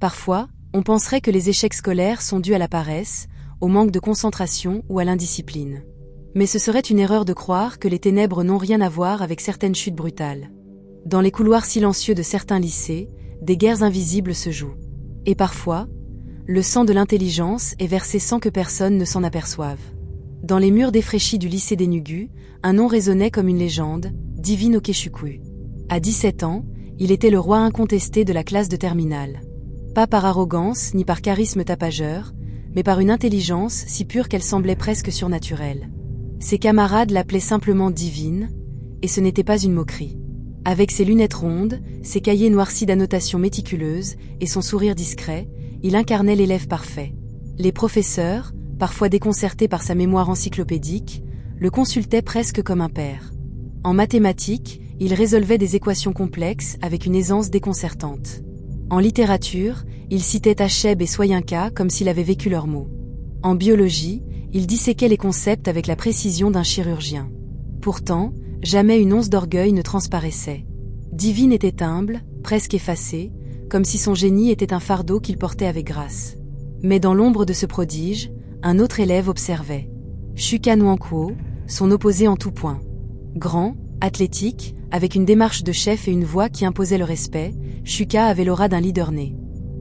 Parfois, on penserait que les échecs scolaires sont dus à la paresse, au manque de concentration ou à l'indiscipline. Mais ce serait une erreur de croire que les ténèbres n'ont rien à voir avec certaines chutes brutales. Dans les couloirs silencieux de certains lycées, des guerres invisibles se jouent. Et parfois, le sang de l'intelligence est versé sans que personne ne s'en aperçoive. Dans les murs défraîchis du lycée d'Enugu, un nom résonnait comme une légende, Divine Okechukwu. À 17 ans, il était le roi incontesté de la classe de terminale. Pas par arrogance ni par charisme tapageur, mais par une intelligence si pure qu'elle semblait presque surnaturelle. Ses camarades l'appelaient simplement Divine, et ce n'était pas une moquerie. Avec ses lunettes rondes, ses cahiers noircis d'annotations méticuleuses et son sourire discret, il incarnait l'élève parfait. Les professeurs, parfois déconcertés par sa mémoire encyclopédique, le consultaient presque comme un père. En mathématiques, il résolvait des équations complexes avec une aisance déconcertante. En littérature, il citait Achebe et Soyinka comme s'il avait vécu leurs mots. En biologie, il disséquait les concepts avec la précision d'un chirurgien. Pourtant, jamais une once d'orgueil ne transparaissait. Divine était humble, presque effacé, comme si son génie était un fardeau qu'il portait avec grâce. Mais dans l'ombre de ce prodige, un autre élève observait. Shuka Nwankwo, son opposé en tout point. Grand, athlétique, avec une démarche de chef et une voix qui imposait le respect, Shuka avait l'aura d'un leader né.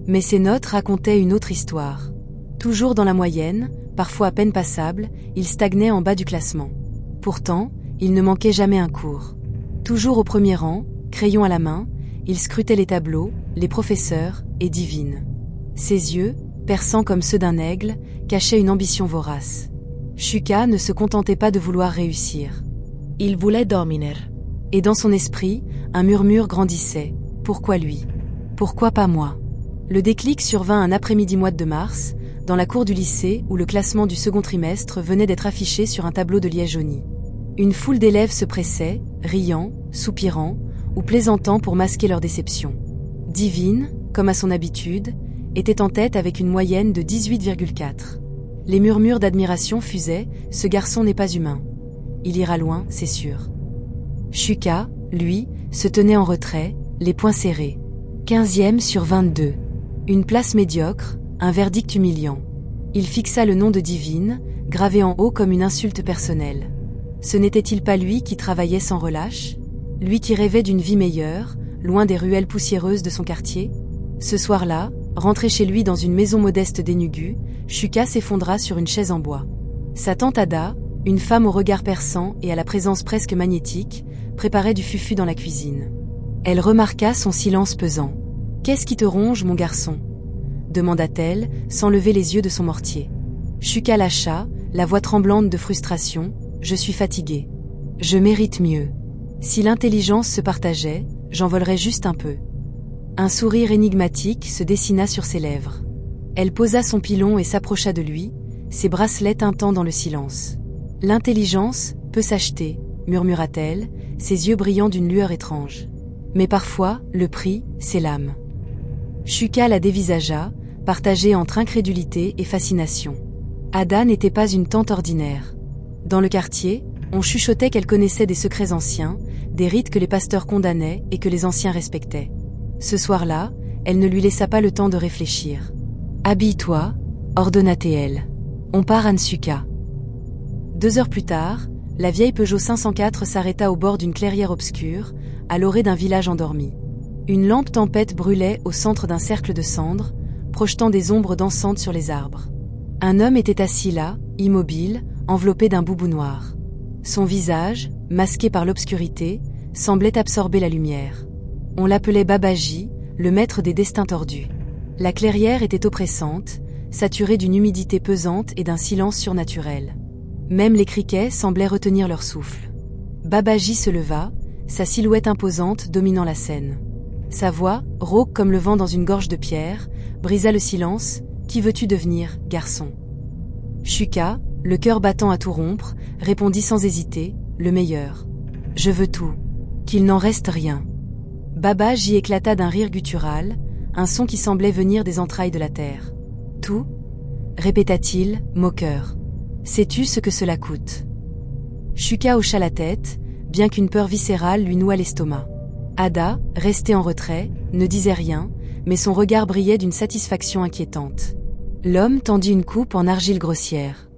Mais ses notes racontaient une autre histoire. Toujours dans la moyenne, parfois à peine passable, il stagnait en bas du classement. Pourtant, il ne manquait jamais un cours. Toujours au premier rang, crayon à la main, il scrutait les tableaux, les professeurs et Divine. Ses yeux, perçants comme ceux d'un aigle, cachaient une ambition vorace. Shuka ne se contentait pas de vouloir réussir. Il voulait dominer. Et dans son esprit, un murmure grandissait. Pourquoi lui? Pourquoi pas moi? Le déclic survint un après-midi mois de mars, dans la cour du lycée où le classement du second trimestre venait d'être affiché sur un tableau de liège jauni. Une foule d'élèves se pressait, riant, soupirant, ou plaisantant pour masquer leur déception. Divine, comme à son habitude, était en tête avec une moyenne de 18,4. Les murmures d'admiration fusaient, ce garçon n'est pas humain. Il ira loin, c'est sûr. Shuka, lui, se tenait en retrait, les poings serrés. 15e sur 22. Une place médiocre, un verdict humiliant. Il fixa le nom de Divine, gravé en haut comme une insulte personnelle. Ce n'était-il pas lui qui travaillait sans relâche? Lui qui rêvait d'une vie meilleure, loin des ruelles poussiéreuses de son quartier? Ce soir-là, rentré chez lui dans une maison modeste d'Enugu, Shuka s'effondra sur une chaise en bois. Sa tante Ada, une femme au regard perçant et à la présence presque magnétique, préparait du fufu dans la cuisine. Elle remarqua son silence pesant. « Qu'est-ce qui te ronge, mon garçon ?» demanda-t-elle, sans lever les yeux de son mortier. Shuka lâcha, la voix tremblante de frustration. « Je suis fatiguée. Je mérite mieux. Si l'intelligence se partageait, j'en volerais juste un peu. » Un sourire énigmatique se dessina sur ses lèvres. Elle posa son pilon et s'approcha de lui, ses bracelets tintant dans le silence. « L'intelligence peut s'acheter, » murmura-t-elle, ses yeux brillant d'une lueur étrange. « Mais parfois, le prix, c'est l'âme. » Shuka la dévisagea, partagée entre incrédulité et fascination. Ada n'était pas une tante ordinaire. Dans le quartier, on chuchotait qu'elle connaissait des secrets anciens, des rites que les pasteurs condamnaient et que les anciens respectaient. Ce soir-là, elle ne lui laissa pas le temps de réfléchir. « Habille-toi » ordonna-t-elle. « On part à Nsuka. » 2 heures plus tard, la vieille Peugeot 504 s'arrêta au bord d'une clairière obscure, à l'orée d'un village endormi. Une lampe tempête brûlait au centre d'un cercle de cendres, projetant des ombres dansantes sur les arbres. Un homme était assis là, immobile, enveloppé d'un boubou noir. Son visage, masqué par l'obscurité, semblait absorber la lumière. On l'appelait Babaji, le maître des destins tordus. La clairière était oppressante, saturée d'une humidité pesante et d'un silence surnaturel. Même les criquets semblaient retenir leur souffle. Babaji se leva, sa silhouette imposante dominant la scène. Sa voix, rauque comme le vent dans une gorge de pierre, brisa le silence. « Qui veux-tu devenir, garçon ?» Shuka, le cœur battant à tout rompre, répondit sans hésiter, « Le meilleur. Je veux tout. Qu'il n'en reste rien. » Babaji éclata d'un rire guttural, un son qui semblait venir des entrailles de la terre. « Tout » répéta-t-il, moqueur. « Sais-tu ce que cela coûte ?» Shuka hocha la tête, bien qu'une peur viscérale lui nouât l'estomac. Ada, restée en retrait, ne disait rien, mais son regard brillait d'une satisfaction inquiétante. L'homme tendit une coupe en argile grossière.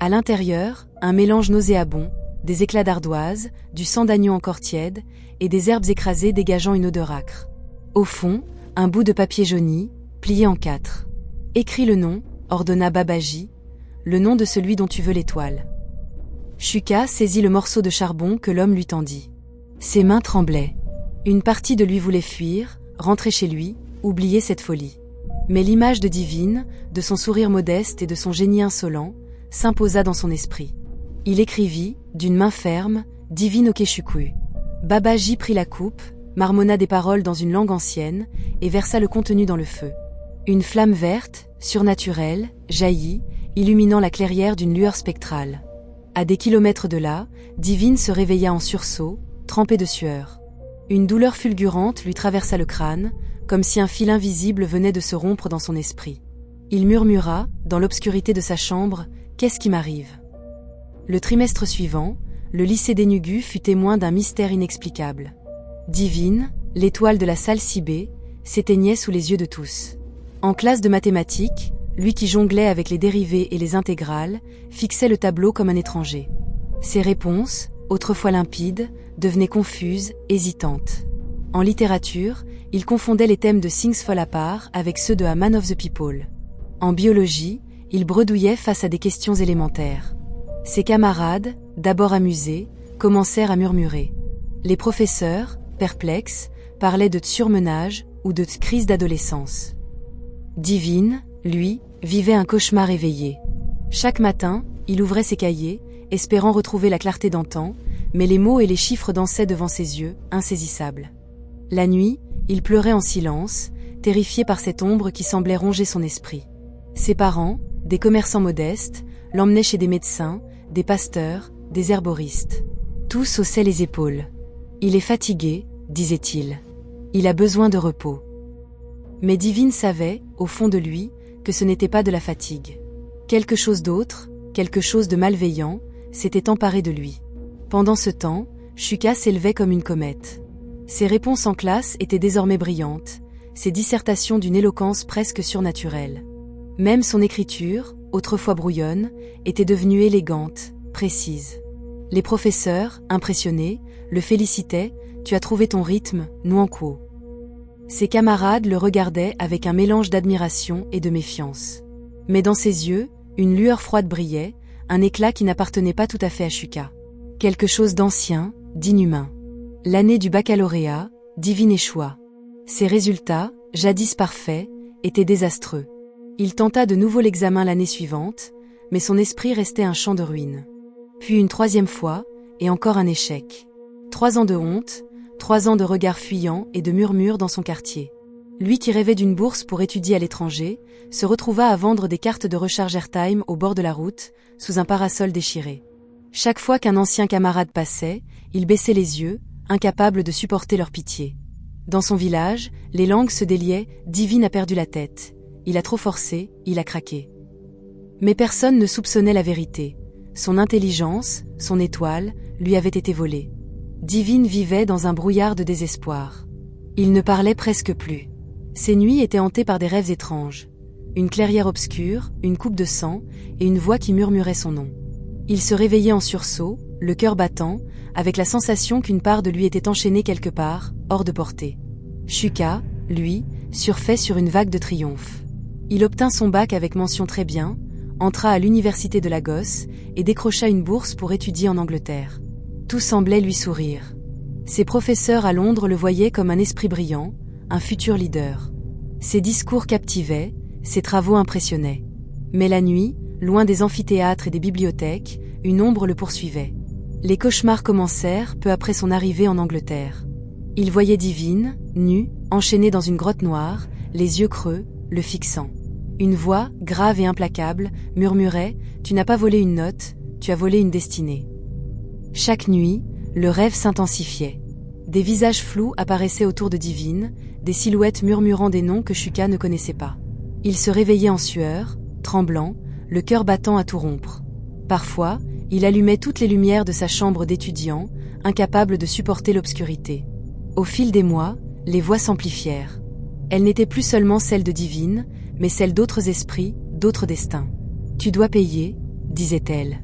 À l'intérieur, un mélange nauséabond, des éclats d'ardoise, du sang d'agneau encore tiède, et des herbes écrasées dégageant une odeur âcre. Au fond, un bout de papier jauni, plié en 4. « Écris le nom, ordonna Babaji, le nom de celui dont tu veux l'étoile. » Shuka saisit le morceau de charbon que l'homme lui tendit. Ses mains tremblaient. Une partie de lui voulait fuir, rentrer chez lui, oublier cette folie. Mais l'image de Divine, de son sourire modeste et de son génie insolent, s'imposa dans son esprit. Il écrivit, d'une main ferme, Divine Okeshukwu. Babaji prit la coupe, marmonna des paroles dans une langue ancienne, et versa le contenu dans le feu. Une flamme verte, surnaturelle, jaillit, illuminant la clairière d'une lueur spectrale. À des kilomètres de là, Divine se réveilla en sursaut, trempée de sueur. Une douleur fulgurante lui traversa le crâne, comme si un fil invisible venait de se rompre dans son esprit. Il murmura, dans l'obscurité de sa chambre, « Qu'est-ce qui m'arrive ?» Le trimestre suivant, le lycée d'Enugu fut témoin d'un mystère inexplicable. Divine, l'étoile de la salle 6B, s'éteignait sous les yeux de tous. En classe de mathématiques, lui qui jonglait avec les dérivées et les intégrales, fixait le tableau comme un étranger. Ses réponses, autrefois limpides, devenaient confuses, hésitantes. En littérature, il confondait les thèmes de Things Fall Apart avec ceux de A Man of the People. En biologie, il bredouillait face à des questions élémentaires. Ses camarades, d'abord amusés, commencèrent à murmurer. Les professeurs, perplexes, parlaient de surmenage ou de crise d'adolescence. Divine, lui, vivait un cauchemar éveillé. Chaque matin, il ouvrait ses cahiers, espérant retrouver la clarté d'antan, mais les mots et les chiffres dansaient devant ses yeux, insaisissables. La nuit, il pleurait en silence, terrifié par cette ombre qui semblait ronger son esprit. Ses parents, des commerçants modestes, l'emmenaient chez des médecins, des pasteurs, des herboristes. Tous haussaient les épaules. « Il est fatigué, » disait-il. « Il a besoin de repos. » Mais Divine savait, au fond de lui, que ce n'était pas de la fatigue. Quelque chose d'autre, quelque chose de malveillant, s'était emparé de lui. Pendant ce temps, Shuka s'élevait comme une comète. Ses réponses en classe étaient désormais brillantes, ses dissertations d'une éloquence presque surnaturelle. Même son écriture, autrefois brouillonne, était devenue élégante, précise. Les professeurs, impressionnés, le félicitaient « Tu as trouvé ton rythme, Nwankwo ». Ses camarades le regardaient avec un mélange d'admiration et de méfiance. Mais dans ses yeux, une lueur froide brillait, un éclat qui n'appartenait pas tout à fait à Shuka. Quelque chose d'ancien, d'inhumain. L'année du baccalauréat, Divine échoua. Ses résultats, jadis parfaits, étaient désastreux. Il tenta de nouveau l'examen l'année suivante, mais son esprit restait un champ de ruines. Puis une troisième fois, et encore un échec. 3 ans de honte, 3 ans de regards fuyants et de murmures dans son quartier. Lui qui rêvait d'une bourse pour étudier à l'étranger, se retrouva à vendre des cartes de recharge airtime au bord de la route, sous un parasol déchiré. Chaque fois qu'un ancien camarade passait, il baissait les yeux, incapable de supporter leur pitié. Dans son village, les langues se déliaient, Divine a perdu la tête. Il a trop forcé, il a craqué. Mais personne ne soupçonnait la vérité. Son intelligence, son étoile, lui avait été volée. Divine vivait dans un brouillard de désespoir. Il ne parlait presque plus. Ses nuits étaient hantées par des rêves étranges. Une clairière obscure, une coupe de sang, et une voix qui murmurait son nom. Il se réveillait en sursaut, le cœur battant, avec la sensation qu'une part de lui était enchaînée quelque part, hors de portée. Shuka, lui, surfait sur une vague de triomphe. Il obtint son bac avec mention très bien, entra à l'université de Lagos et décrocha une bourse pour étudier en Angleterre. Tout semblait lui sourire. Ses professeurs à Londres le voyaient comme un esprit brillant, un futur leader. Ses discours captivaient, ses travaux impressionnaient. Mais la nuit, loin des amphithéâtres et des bibliothèques, une ombre le poursuivait. Les cauchemars commencèrent peu après son arrivée en Angleterre. Il voyait Divine, nue, enchaînée dans une grotte noire, les yeux creux, le fixant. Une voix, grave et implacable, murmurait « Tu n'as pas volé une note, tu as volé une destinée ». Chaque nuit, le rêve s'intensifiait. Des visages flous apparaissaient autour de Divine, des silhouettes murmurant des noms que Shuka ne connaissait pas. Il se réveillait en sueur, tremblant, le cœur battant à tout rompre. Parfois, il allumait toutes les lumières de sa chambre d'étudiant, incapable de supporter l'obscurité. Au fil des mois, les voix s'amplifièrent. Elle n'était plus seulement celle de Divine, mais celle d'autres esprits, d'autres destins. Tu dois payer, disait-elle.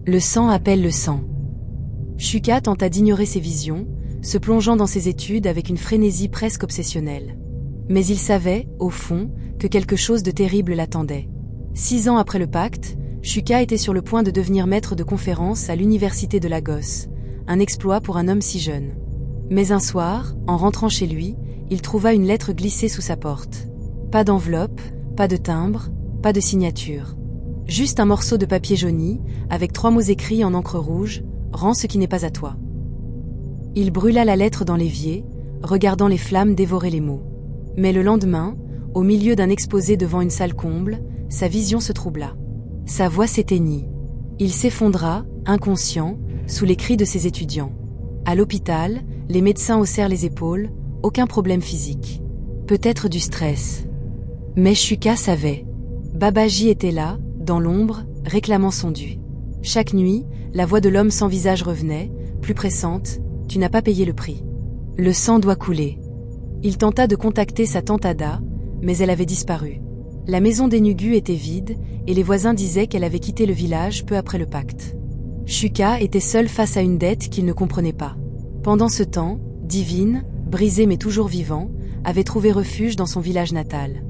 Le sang appelle le sang. Shuka tenta d'ignorer ses visions, se plongeant dans ses études avec une frénésie presque obsessionnelle. Mais il savait, au fond, que quelque chose de terrible l'attendait. 6 ans après le pacte, Shuka était sur le point de devenir maître de conférence à l'université de Lagos, un exploit pour un homme si jeune. Mais un soir, en rentrant chez lui, il trouva une lettre glissée sous sa porte. Pas d'enveloppe, pas de timbre, pas de signature. Juste un morceau de papier jauni, avec 3 mots écrits en encre rouge, « Rends ce qui n'est pas à toi ». Il brûla la lettre dans l'évier, regardant les flammes dévorer les mots. Mais le lendemain, au milieu d'un exposé devant une salle comble, sa vision se troubla. Sa voix s'éteignit. Il s'effondra, inconscient, sous les cris de ses étudiants. À l'hôpital, les médecins haussèrent les épaules, aucun problème physique. Peut-être du stress. Mais Shuka savait. Babaji était là, dans l'ombre, réclamant son dû. Chaque nuit, la voix de l'homme sans visage revenait, plus pressante, « Tu n'as pas payé le prix. Le sang doit couler. » Il tenta de contacter sa tante Ada, mais elle avait disparu. La maison d'Enugu était vide, et les voisins disaient qu'elle avait quitté le village peu après le pacte. Shuka était seul face à une dette qu'il ne comprenait pas. Pendant ce temps, Divine, brisé mais toujours vivant, avait trouvé refuge dans son village natal.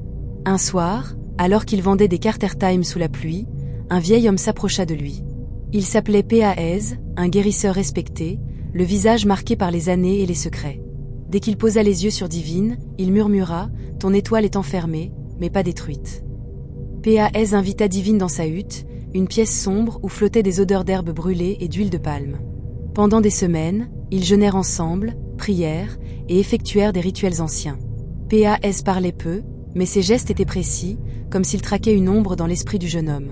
Un soir, alors qu'il vendait des cartes Airtime sous la pluie, un vieil homme s'approcha de lui. Il s'appelait Paez, un guérisseur respecté, le visage marqué par les années et les secrets. Dès qu'il posa les yeux sur Divine, il murmura « Ton étoile est enfermée, mais pas détruite ». Paez invita Divine dans sa hutte, une pièce sombre où flottaient des odeurs d'herbes brûlées et d'huile de palme. Pendant des semaines, ils jeûnèrent ensemble, prièrent et effectuèrent des rituels anciens. Paez parlait peu, mais ses gestes étaient précis, comme s'il traquait une ombre dans l'esprit du jeune homme.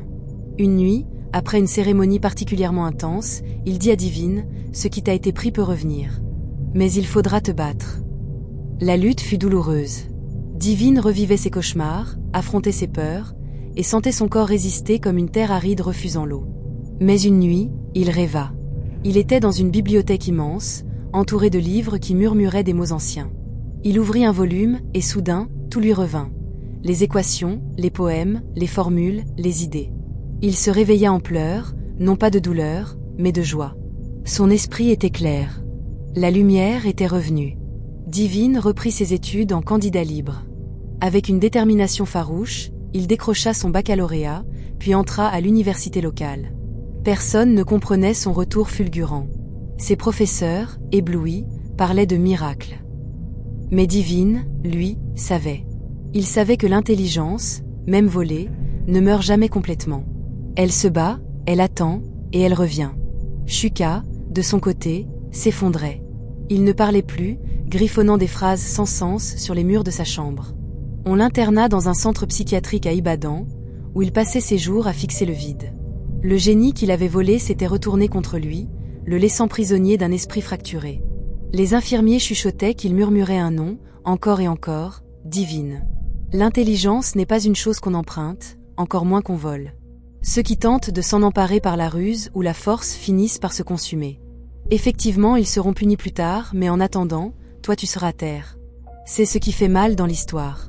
Une nuit, après une cérémonie particulièrement intense, il dit à Divine « Ce qui t'a été pris peut revenir. Mais il faudra te battre. » La lutte fut douloureuse. Divine revivait ses cauchemars, affrontait ses peurs, et sentait son corps résister comme une terre aride refusant l'eau. Mais une nuit, il rêva. Il était dans une bibliothèque immense, entouré de livres qui murmuraient des mots anciens. Il ouvrit un volume, et soudain, tout lui revint. Les équations, les poèmes, les formules, les idées. Il se réveilla en pleurs, non pas de douleur, mais de joie. Son esprit était clair. La lumière était revenue. Divine reprit ses études en candidat libre. Avec une détermination farouche, il décrocha son baccalauréat, puis entra à l'université locale. Personne ne comprenait son retour fulgurant. Ses professeurs, éblouis, parlaient de miracles. Mais Divine, lui, savait. Il savait que l'intelligence, même volée, ne meurt jamais complètement. Elle se bat, elle attend, et elle revient. Shuka, de son côté, s'effondrait. Il ne parlait plus, griffonnant des phrases sans sens sur les murs de sa chambre. On l'interna dans un centre psychiatrique à Ibadan, où il passait ses jours à fixer le vide. Le génie qu'il avait volé s'était retourné contre lui, le laissant prisonnier d'un esprit fracturé. Les infirmiers chuchotaient qu'il murmurait un nom, encore et encore, Divine. L'intelligence n'est pas une chose qu'on emprunte, encore moins qu'on vole. Ceux qui tentent de s'en emparer par la ruse ou la force finissent par se consumer. Effectivement, ils seront punis plus tard, mais en attendant, toi tu seras à terre. C'est ce qui fait mal dans l'histoire.